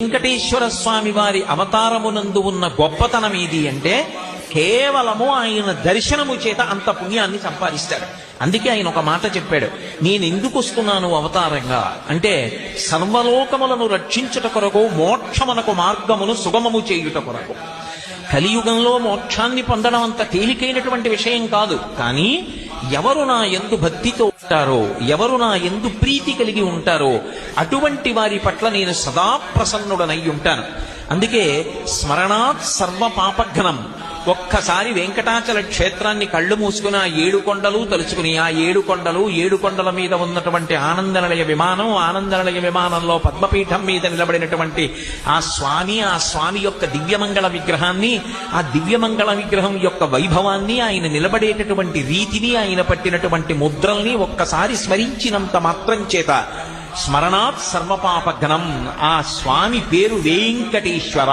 వెంకటేశ్వర స్వామి వారి అవతారమునందు ఉన్న గొప్పతనం ఏది అంటే కేవలము ఆయన దర్శనము చేత అంత పుణ్యాన్ని సంపాదిస్తాడు. అందుకే ఆయన ఒక మాట చెప్పాడు, నేను ఎందుకు వస్తున్నాను అవతారంగా అంటే సర్వలోకములను రక్షించుట కొరకు, మోక్షమునకు మార్గమును సుగమము చేయుట కొరకు. కలియుగంలో మోక్షాన్ని పొందడం అంత తేలికైనటువంటి విషయం కాదు. కానీ ఎవరు నా యందు భక్తితో ఉంటారో, ఎవరు నా యందు ప్రీతి కలిగి ఉంటారో అటువంటి వారి పట్ల నేను సదా ప్రసన్నుడనై ఉంటాను. అందుకే స్మరణాత్ సర్వ పాపఘ్నం. ఒక్కసారి వెంకటాచల క్షేత్రాన్ని కళ్ళు మూసుకుని ఆ 7 కొండలు తలుచుకుని, ఆ 7 కొండలు, 7 కొండల మీద ఉన్నటువంటి ఆనందనిలయ విమానం, ఆనందనిలయ విమానంలో పద్మపీఠం మీద నిలబడినటువంటి ఆ స్వామి యొక్క దివ్యమంగళ విగ్రహాన్ని, ఆ దివ్యమంగళ విగ్రహం యొక్క వైభవాన్ని, ఆయన నిలబడేటటువంటి రీతిని, ఆయన పట్టినటువంటి ముద్రల్ని ఒక్కసారి స్మరించినంత మాత్రం చేత స్మరణాత్ సర్వపాపఘ్నం, ఆ స్వామి పేరు వెంకటేశ్వర.